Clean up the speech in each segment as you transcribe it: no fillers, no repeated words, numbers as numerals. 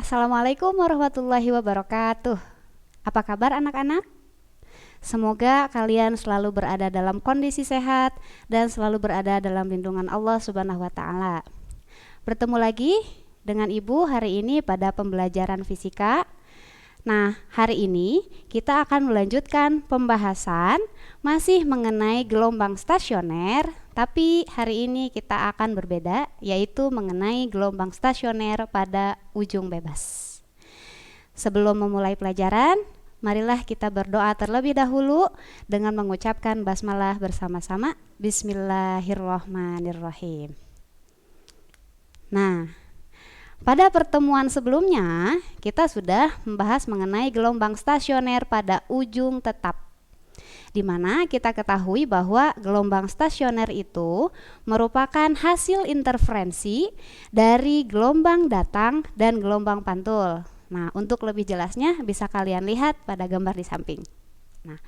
Assalamualaikum warahmatullahi wabarakatuh. Apa kabar anak-anak? Semoga kalian selalu berada dalam kondisi sehat dan selalu berada dalam lindungan Allah Subhanahu wa Ta'ala. Bertemu lagi dengan Ibu hari ini pada pembelajaran fisika. Nah, hari ini kita akan melanjutkan pembahasan masih mengenai gelombang stasioner, tapi hari ini kita akan berbeda, yaitu mengenai gelombang stasioner pada ujung bebas. Sebelum memulai pelajaran, marilah kita berdoa terlebih dahulu dengan mengucapkan basmalah bersama-sama. Bismillahirrahmanirrahim. Nah, pada pertemuan sebelumnya, kita sudah membahas mengenai gelombang stasioner pada ujung tetap, di mana kita ketahui bahwa gelombang stasioner itu merupakan hasil interferensi dari gelombang datang dan gelombang pantul. Nah, untuk lebih jelasnya bisa kalian lihat pada gambar di samping. Nah,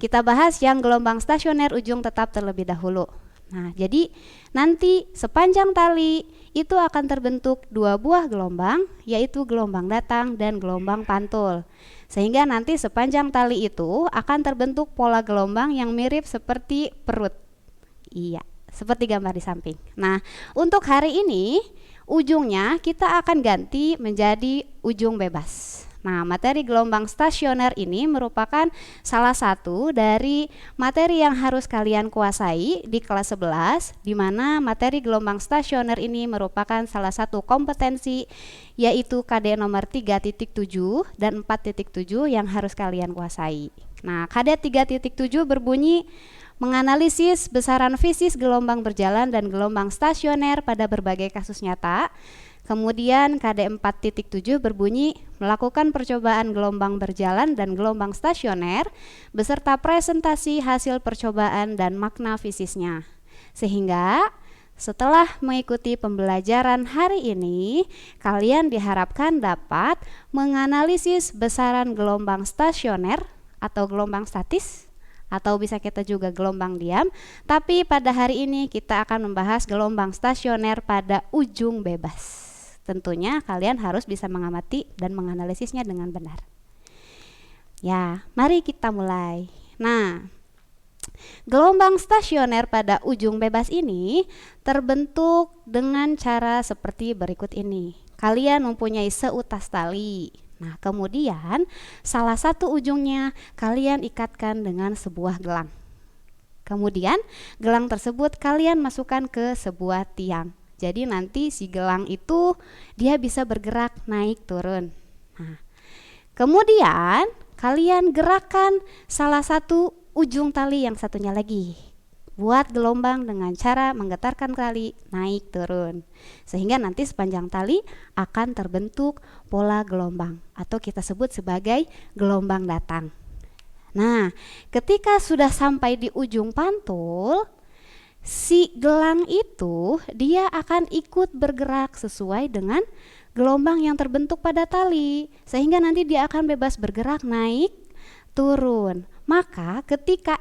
kita bahas yang gelombang stasioner ujung tetap terlebih dahulu. Nah, jadi nanti sepanjang tali itu akan terbentuk dua buah gelombang, yaitu gelombang datang dan gelombang pantul. Sehingga nanti sepanjang tali itu akan terbentuk pola gelombang yang mirip seperti perut. Iya, seperti gambar di samping. Nah, untuk hari ini ujungnya kita akan ganti menjadi ujung bebas. Nah, materi gelombang stasioner ini merupakan salah satu dari materi yang harus kalian kuasai di kelas 11, di mana materi gelombang stasioner ini merupakan salah satu kompetensi, yaitu KD nomor 3.7 dan 4.7 yang harus kalian kuasai. Nah, KD 3.7 berbunyi menganalisis besaran fisis gelombang berjalan dan gelombang stasioner pada berbagai kasus nyata. Kemudian KD 4.7 berbunyi melakukan percobaan gelombang berjalan dan gelombang stasioner beserta presentasi hasil percobaan dan makna fisisnya. Sehingga setelah mengikuti pembelajaran hari ini, kalian diharapkan dapat menganalisis besaran gelombang stasioner atau gelombang statis, atau bisa kita juga gelombang diam, tapi pada hari ini kita akan membahas gelombang stasioner pada ujung bebas. Tentunya kalian harus bisa mengamati dan menganalisisnya dengan benar. Ya, mari kita mulai. Nah, gelombang stasioner pada ujung bebas ini terbentuk dengan cara seperti berikut ini. Kalian mempunyai seutas tali. Nah, kemudian salah satu ujungnya kalian ikatkan dengan sebuah gelang. Kemudian gelang tersebut kalian masukkan ke sebuah tiang. Jadi nanti si gelang itu dia bisa bergerak naik turun. Nah, kemudian kalian gerakkan salah satu ujung tali yang satunya lagi. Buat gelombang dengan cara menggetarkan tali naik turun. Sehingga nanti sepanjang tali akan terbentuk pola gelombang atau kita sebut sebagai gelombang datang. Nah, ketika sudah sampai di ujung pantul, si gelang itu dia akan ikut bergerak sesuai dengan gelombang yang terbentuk pada tali, sehingga nanti dia akan bebas bergerak naik turun. Maka ketika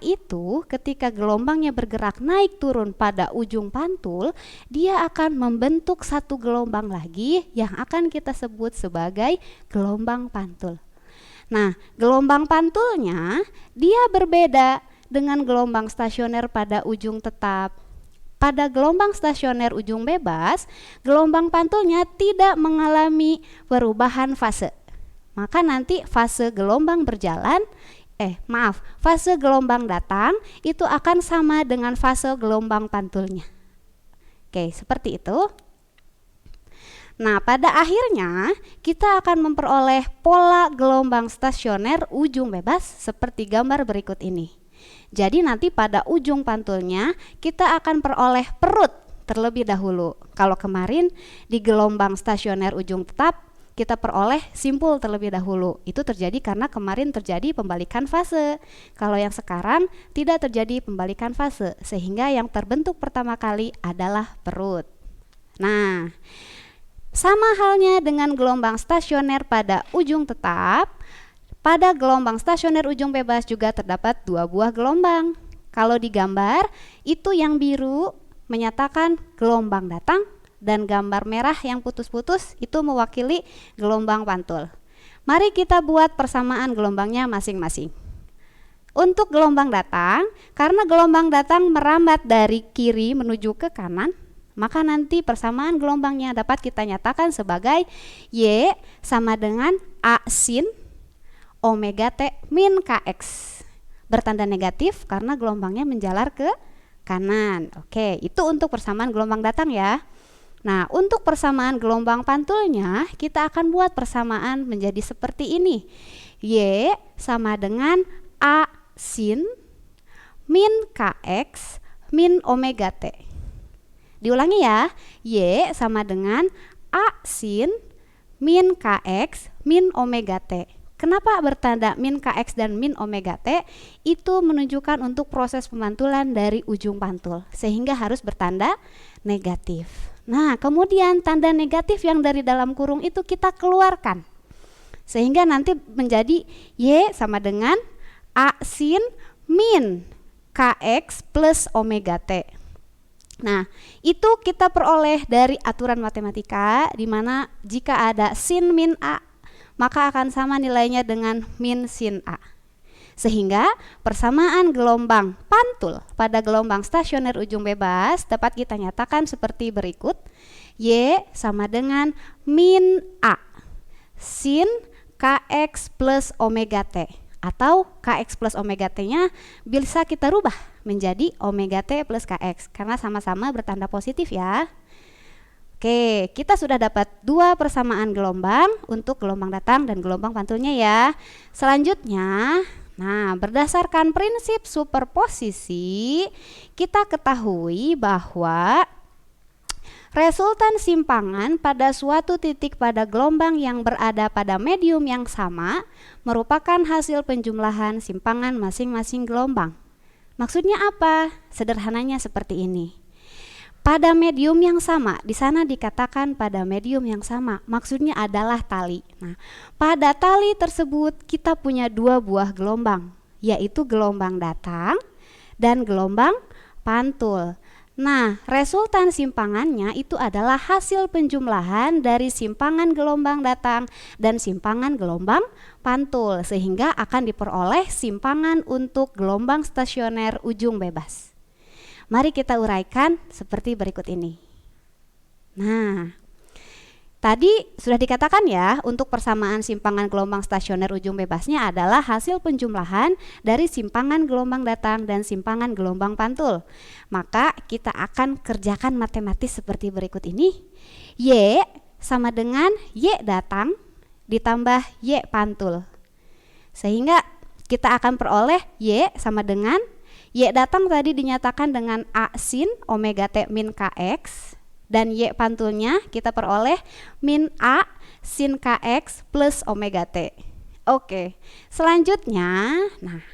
gelombangnya bergerak naik turun pada ujung pantul, dia akan membentuk satu gelombang lagi yang akan kita sebut sebagai gelombang pantul. Nah, gelombang pantulnya dia berbeda dengan gelombang stasioner pada ujung tetap. Pada gelombang stasioner ujung bebas, gelombang pantulnya tidak mengalami perubahan fase. Maka nanti fase gelombang fase gelombang datang itu akan sama dengan fase gelombang pantulnya. Oke, seperti itu. Nah, pada akhirnya kita akan memperoleh pola gelombang stasioner ujung bebas seperti gambar berikut ini. Jadi nanti pada ujung pantulnya kita akan peroleh perut terlebih dahulu. Kalau kemarin di gelombang stasioner ujung tetap kita peroleh simpul terlebih dahulu. Itu terjadi karena kemarin terjadi pembalikan fase. Kalau yang sekarang tidak terjadi pembalikan fase, sehingga yang terbentuk pertama kali adalah perut. Nah, sama halnya dengan gelombang stasioner pada ujung tetap. Pada gelombang stasioner ujung bebas juga terdapat dua buah gelombang. Kalau di gambar, itu yang biru menyatakan gelombang datang dan gambar merah yang putus-putus itu mewakili gelombang pantul. Mari kita buat persamaan gelombangnya masing-masing. Untuk gelombang datang, karena gelombang datang merambat dari kiri menuju ke kanan, maka nanti persamaan gelombangnya dapat kita nyatakan sebagai Y sama dengan A sin omega T min Kx. Bertanda negatif karena gelombangnya menjalar ke kanan. Oke, itu untuk persamaan gelombang datang ya. Nah, untuk persamaan gelombang pantulnya, kita akan buat persamaan menjadi seperti ini. Y sama dengan A sin min Kx min omega T. Diulangi ya, Y sama dengan A sin min Kx min omega T. Kenapa bertanda min Kx dan min omega T? Itu menunjukkan untuk proses pemantulan dari ujung pantul, sehingga harus bertanda negatif. Nah, kemudian tanda negatif yang dari dalam kurung itu kita keluarkan, sehingga nanti menjadi Y sama dengan A sin min Kx plus omega T. Nah, itu kita peroleh dari aturan matematika, di mana jika ada sin min A, maka akan sama nilainya dengan min sin A. Sehingga persamaan gelombang pantul pada gelombang stasioner ujung bebas dapat kita nyatakan seperti berikut. Y sama dengan min A sin Kx plus omega T, atau Kx plus omega T-nya bisa kita rubah menjadi omega T plus Kx karena sama-sama bertanda positif ya. Oke, kita sudah dapat dua persamaan gelombang untuk gelombang datang dan gelombang pantulnya ya. Selanjutnya, nah, berdasarkan prinsip superposisi, kita ketahui bahwa resultan simpangan pada suatu titik pada gelombang yang berada pada medium yang sama merupakan hasil penjumlahan simpangan masing-masing gelombang. Maksudnya apa? Sederhananya seperti ini. Pada medium yang sama, di sana dikatakan pada medium yang sama, maksudnya adalah tali. Nah, pada tali tersebut kita punya dua buah gelombang, yaitu gelombang datang dan gelombang pantul. Nah, resultan simpangannya itu adalah hasil penjumlahan dari simpangan gelombang datang dan simpangan gelombang pantul, sehingga akan diperoleh simpangan untuk gelombang stasioner ujung bebas. Mari kita uraikan seperti berikut ini. Nah, tadi sudah dikatakan ya, untuk persamaan simpangan gelombang stasioner ujung bebasnya adalah hasil penjumlahan dari simpangan gelombang datang dan simpangan gelombang pantul. Maka kita akan kerjakan matematis seperti berikut ini. Y sama dengan Y datang ditambah Y pantul. Sehingga kita akan peroleh Y sama dengan Y datang tadi dinyatakan dengan A sin omega T min Kx, dan Y pantulnya kita peroleh min A sin Kx plus omega T. Oke, selanjutnya, nah,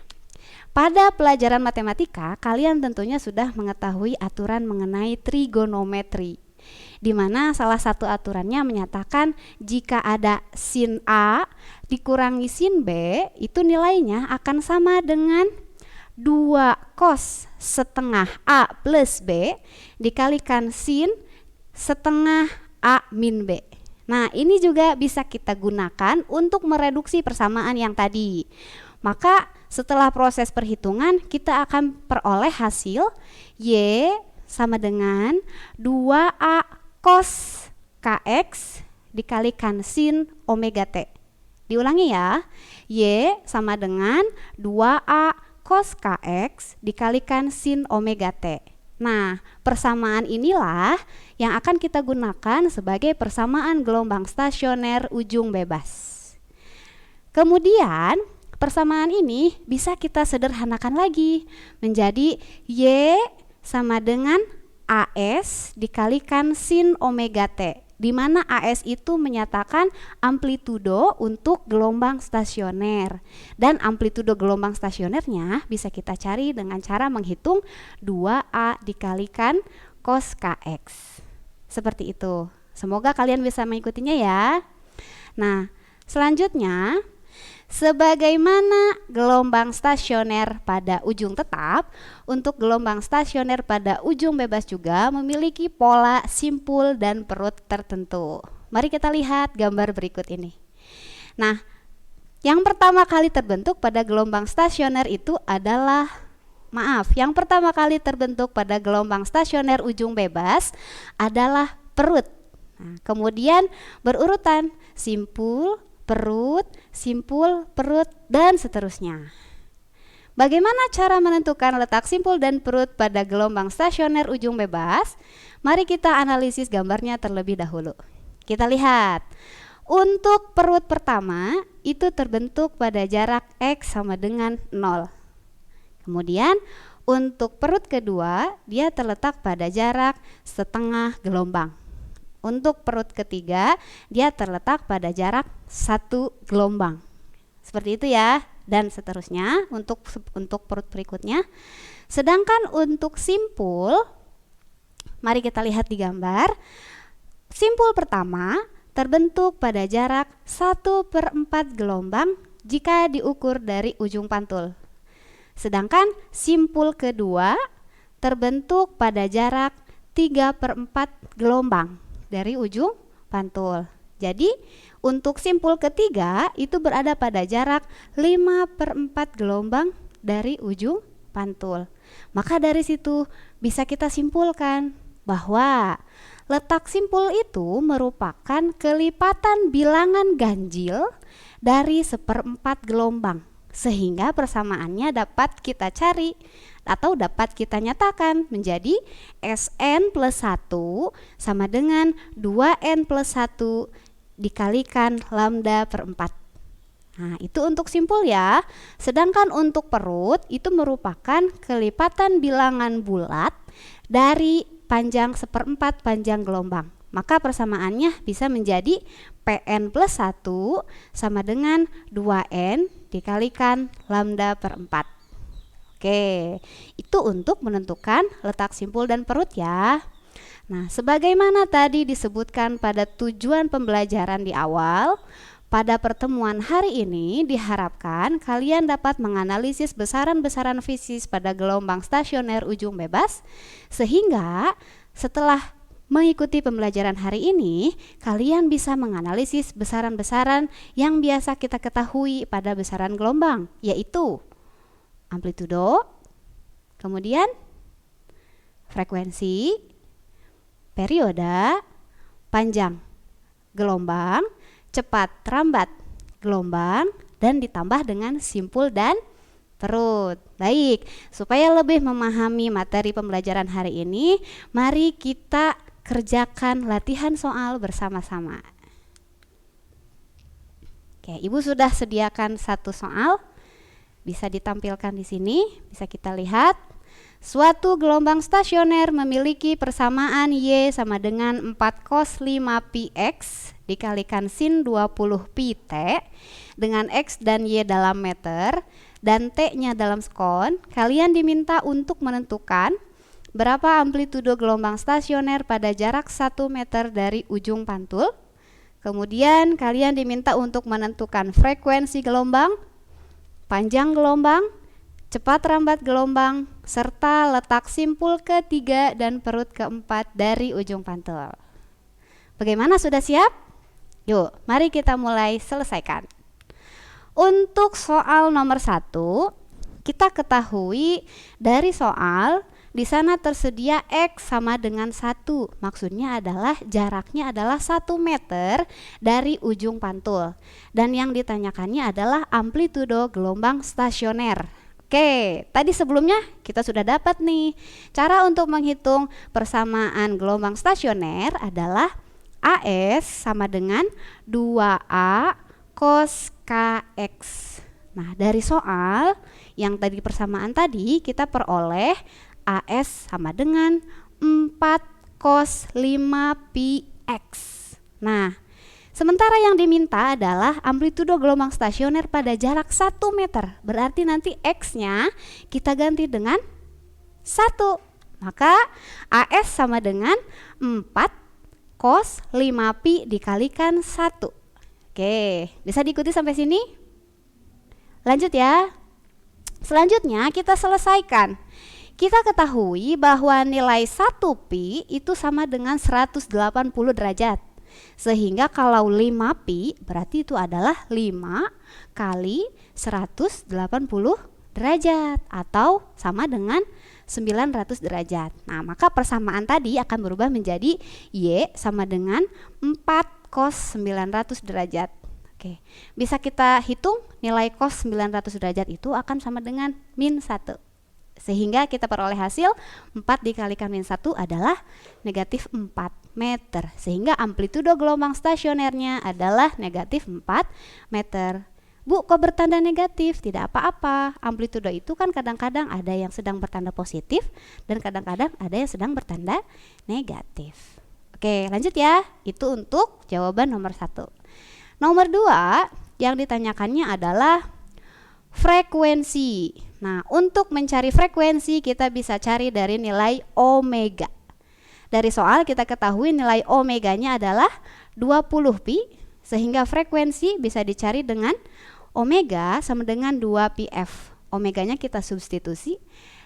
pada pelajaran matematika kalian tentunya sudah mengetahui aturan mengenai trigonometri, di mana salah satu aturannya menyatakan jika ada sin A dikurangi sin B, itu nilainya akan sama dengan 2 cos setengah A plus B dikalikan sin setengah A min B. Nah, ini juga bisa kita gunakan untuk mereduksi persamaan yang tadi. Maka setelah proses perhitungan kita akan peroleh hasil Y sama dengan 2A cos Kx dikalikan sin omega T. Diulangi ya, Y sama dengan 2A cos Kx dikalikan sin omega T. Nah, persamaan inilah yang akan kita gunakan sebagai persamaan gelombang stasioner ujung bebas. Kemudian, persamaan ini bisa kita sederhanakan lagi menjadi Y sama dengan AS dikalikan sin omega T, di mana AS itu menyatakan amplitudo untuk gelombang stasioner, dan amplitudo gelombang stasionernya bisa kita cari dengan cara menghitung 2A dikalikan cos Kx. Seperti itu. Semoga kalian bisa mengikutinya ya. Nah, selanjutnya Sebagaimana gelombang stasioner pada ujung tetap, untuk gelombang stasioner pada ujung bebas juga memiliki pola simpul dan perut tertentu. Mari kita lihat gambar berikut ini. Nah, yang pertama kali terbentuk pada gelombang stasioner itu adalah yang pertama kali terbentuk pada gelombang stasioner ujung bebas adalah perut. Nah, kemudian berurutan simpul, perut, simpul, perut, dan seterusnya. Bagaimana cara menentukan letak simpul dan perut pada gelombang stasioner ujung bebas? Mari kita analisis gambarnya terlebih dahulu. Kita lihat. Untuk perut pertama itu terbentuk pada jarak X sama dengan 0. Kemudian untuk perut kedua dia terletak pada jarak setengah gelombang. Untuk perut ketiga dia terletak pada jarak 1 gelombang. Seperti itu ya, dan seterusnya untuk perut berikutnya. Sedangkan untuk simpul, mari kita lihat di gambar. Simpul pertama terbentuk pada jarak 1/4 gelombang jika diukur dari ujung pantul. Sedangkan simpul kedua terbentuk pada jarak 3/4 gelombang dari ujung pantul. Jadi untuk simpul ketiga itu berada pada jarak 5/4 gelombang dari ujung pantul. Maka dari situ bisa kita simpulkan bahwa letak simpul itu merupakan kelipatan bilangan ganjil dari 1/4 gelombang, sehingga persamaannya dapat kita cari atau dapat kita nyatakan menjadi Sn plus 1 sama dengan 2n plus 1 dikalikan lambda per 4. Nah, itu untuk simpul ya. Sedangkan untuk perut itu merupakan kelipatan bilangan bulat dari panjang 1/4 panjang gelombang. Maka persamaannya bisa menjadi Pn plus 1 sama dengan 2n dikalikan lambda per 4. Oke, itu untuk menentukan letak simpul dan perut ya. Nah, sebagaimana tadi disebutkan pada tujuan pembelajaran di awal, pada pertemuan hari ini diharapkan kalian dapat menganalisis besaran-besaran fisis pada gelombang stasioner ujung bebas, sehingga setelah mengikuti pembelajaran hari ini, kalian bisa menganalisis besaran-besaran yang biasa kita ketahui pada besaran gelombang, yaitu amplitudo, kemudian frekuensi, periode, panjang gelombang, cepat rambat gelombang, dan ditambah dengan simpul dan perut. Baik, supaya lebih memahami materi pembelajaran hari ini, mari kita kerjakan latihan soal bersama-sama. Oke, Ibu sudah sediakan satu soal. Bisa ditampilkan di sini, bisa kita lihat. Suatu gelombang stasioner memiliki persamaan Y sama dengan 4 cos 5 pi X dikalikan sin 20 pi T dengan X dan Y dalam meter dan T-nya dalam sekon. Kalian diminta untuk menentukan berapa amplitudo gelombang stasioner pada jarak 1 meter dari ujung pantul. Kemudian kalian diminta untuk menentukan frekuensi gelombang, panjang gelombang, cepat rambat gelombang, serta letak simpul ketiga dan perut keempat dari ujung pantul. Bagaimana, sudah siap? Yuk, mari kita mulai selesaikan. Untuk soal nomor 1, kita ketahui dari soal di sana tersedia X sama dengan 1. Maksudnya adalah jaraknya adalah 1 meter dari ujung pantul. Dan yang ditanyakannya adalah amplitudo gelombang stasioner. Oke, tadi sebelumnya kita sudah dapat nih. Cara untuk menghitung persamaan gelombang stasioner adalah AS sama dengan 2A cos KX. Nah, dari soal yang tadi persamaan tadi kita peroleh AS sama dengan 4 cos 5 pi X. Nah, sementara yang diminta adalah amplitudo gelombang stasioner pada jarak 1 meter. Berarti nanti X-nya kita ganti dengan 1. Maka AS sama dengan 4 cos 5 pi dikalikan 1. Oke, bisa diikuti sampai sini? lanjut ya. Selanjutnya kita selesaikan. Kita ketahui bahwa nilai 1 pi itu sama dengan 180 derajat. Sehingga kalau 5 pi berarti itu adalah 5 kali 180 derajat atau sama dengan 900 derajat. Nah, maka persamaan tadi akan berubah menjadi Y sama dengan 4 cos 900 derajat. Oke, bisa kita hitung nilai cos 900 derajat itu akan sama dengan min 1. Sehingga kita peroleh hasil 4 dikalikan min 1 adalah negatif 4 meter. Sehingga amplitudo gelombang stasionernya adalah negatif 4 meter. Bu, kok bertanda negatif? Tidak apa-apa. Amplitudo itu kan kadang-kadang ada yang sedang bertanda positif dan kadang-kadang ada yang sedang bertanda negatif. Oke, lanjut ya. Itu untuk jawaban nomor 1. Nomor 2 yang ditanyakannya adalah frekuensi. Nah, untuk mencari frekuensi kita bisa cari dari nilai omega. Dari soal kita ketahui nilai omeganya adalah 20 pi, sehingga frekuensi bisa dicari dengan omega sama dengan 2 pi f. Omeganya kita substitusi,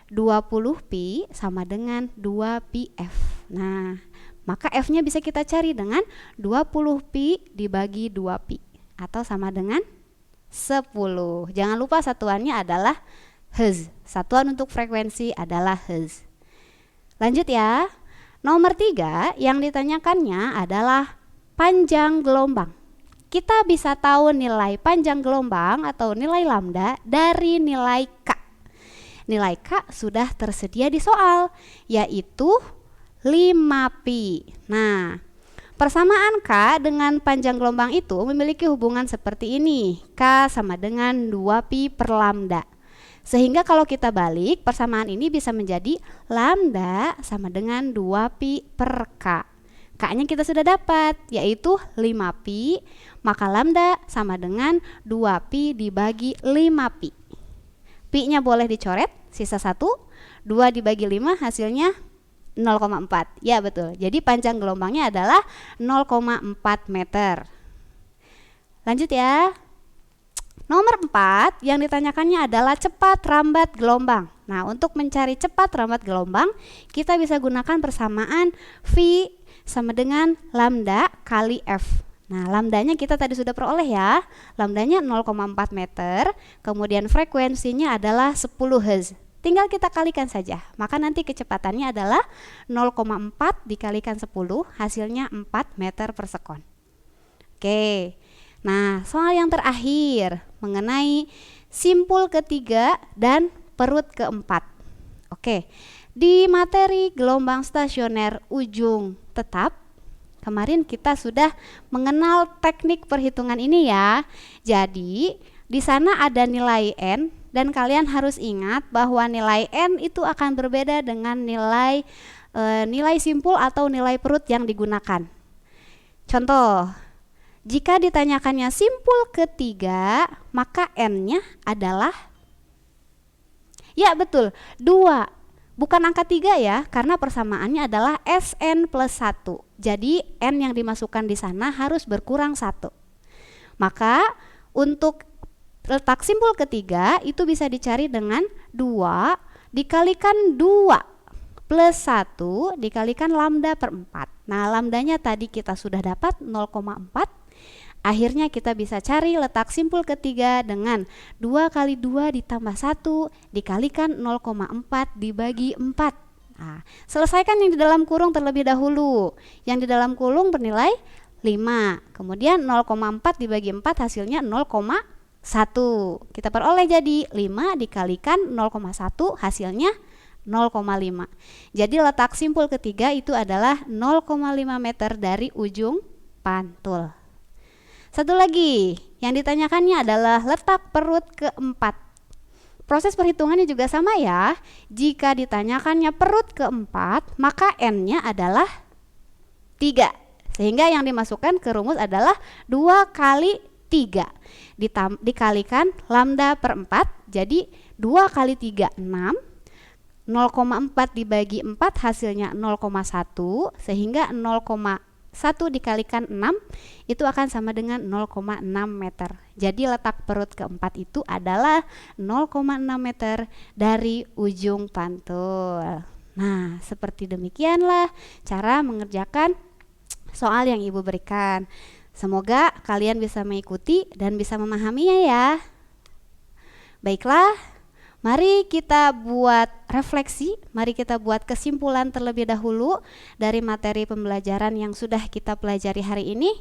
20 pi sama dengan 2 pi f. Nah, maka f-nya bisa kita cari dengan 20 pi dibagi 2 pi atau sama dengan 10. Jangan lupa satuannya adalah Hz. Satuan untuk frekuensi adalah Hz. Lanjut ya. Nomor 3 yang ditanyakannya adalah panjang gelombang. Kita bisa tahu nilai panjang gelombang atau nilai lambda dari nilai K. Nilai K sudah tersedia di soal, yaitu 5 pi. Nah, persamaan K dengan panjang gelombang itu memiliki hubungan seperti ini. K sama dengan 2 pi per lambda. Sehingga kalau kita balik, persamaan ini bisa menjadi lambda sama dengan 2 pi per K. K-nya kita sudah dapat, yaitu 5 pi, maka lambda sama dengan 2 pi dibagi 5 pi. Pi-nya boleh dicoret, sisa 1, 2 dibagi 5 hasilnya 0,4. Ya betul, jadi panjang gelombangnya adalah 0,4 meter. Lanjut ya. Nomor 4 yang ditanyakannya adalah cepat rambat gelombang. Nah, untuk mencari cepat rambat gelombang, kita bisa gunakan persamaan V sama dengan lambda kali F. Nah, lambdanya kita tadi sudah peroleh ya. Lambdanya 0,4 meter, kemudian frekuensinya adalah 10 Hz. Tinggal kita kalikan saja, maka nanti kecepatannya adalah 0,4 dikalikan 10, hasilnya 4 meter per sekon. Oke, nah soal yang terakhir mengenai simpul ketiga dan perut keempat. Oke, di materi gelombang stasioner ujung tetap, kemarin kita sudah mengenal teknik perhitungan ini ya. Jadi, di sana ada nilai N, dan kalian harus ingat bahwa nilai N itu akan berbeda dengan nilai simpul atau nilai perut yang digunakan. Contoh, jika ditanyakannya simpul ketiga, maka N-nya adalah, ya betul, 2. Bukan angka 3 ya, karena persamaannya adalah Sn plus 1. Jadi N yang dimasukkan di sana harus berkurang 1. Maka untuk letak simpul ketiga itu bisa dicari dengan 2 dikalikan 2 plus 1 dikalikan lambda per 4. Nah, lambdanya tadi kita sudah dapat 0,4. Akhirnya kita bisa cari letak simpul ketiga dengan 2 kali 2 ditambah 1 dikalikan 0,4 dibagi 4. Nah, selesaikan yang di dalam kurung terlebih dahulu. Yang di dalam kurung bernilai 5. Kemudian 0,4 dibagi 4 hasilnya 0,1. Kita peroleh jadi 5 dikalikan 0,1 hasilnya 0,5. Jadi letak simpul ketiga itu adalah 0,5 meter dari ujung pantul. Satu lagi yang ditanyakannya adalah letak perut keempat. Proses perhitungannya juga sama ya. Jika ditanyakannya perut keempat, maka N-nya adalah 3. Sehingga yang dimasukkan ke rumus adalah 2 kali 3 dikalikan lambda per 4, jadi 2 kali 3 6, 0,4 dibagi 4 hasilnya 0,1, sehingga 0,4 1 dikalikan 6 itu akan sama dengan 0,6 meter. Jadi letak perut keempat itu adalah 0,6 meter dari ujung pantul. Nah, seperti demikianlah cara mengerjakan soal yang Ibu berikan. Semoga kalian bisa mengikuti dan bisa memahaminya ya. Baiklah, mari kita buat refleksi, mari kita buat kesimpulan terlebih dahulu dari materi pembelajaran yang sudah kita pelajari hari ini.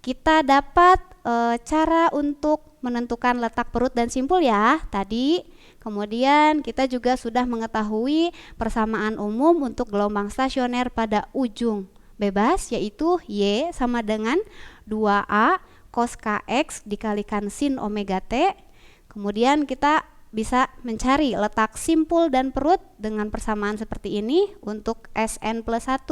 Kita dapat cara untuk menentukan letak perut dan simpul ya tadi. Kemudian kita juga sudah mengetahui persamaan umum untuk gelombang stasioner pada ujung bebas, yaitu Y sama dengan 2A cos kx dikalikan sin omega T. Kemudian kita bisa mencari letak simpul dan perut dengan persamaan seperti ini. Untuk Sn plus 1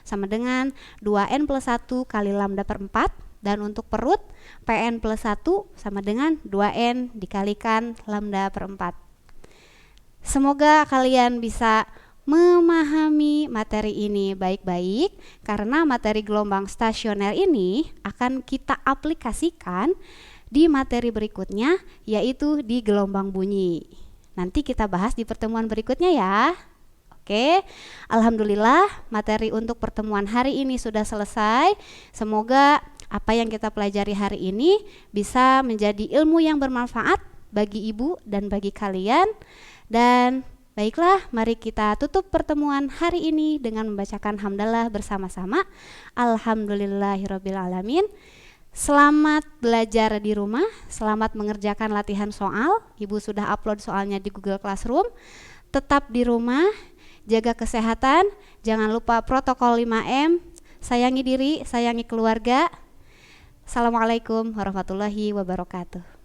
sama dengan 2n plus 1 kali lambda per 4. Dan untuk perut Pn plus 1 sama dengan 2n dikalikan lambda per 4. Semoga kalian bisa memahami materi ini baik-baik, karena materi gelombang stasioner ini akan kita aplikasikan di materi berikutnya, yaitu di gelombang bunyi. Nanti kita bahas di pertemuan berikutnya ya. Oke, alhamdulillah materi untuk pertemuan hari ini sudah selesai. Semoga apa yang kita pelajari hari ini bisa menjadi ilmu yang bermanfaat bagi Ibu dan bagi kalian. Dan baiklah, mari kita tutup pertemuan hari ini dengan membacakan hamdalah bersama-sama. Alhamdulillahirrabbilalamin. Selamat belajar di rumah, selamat mengerjakan latihan soal. Ibu sudah upload soalnya di Google Classroom. Tetap di rumah, jaga kesehatan, jangan lupa protokol 5M, sayangi diri, sayangi keluarga. Assalamualaikum warahmatullahi wabarakatuh.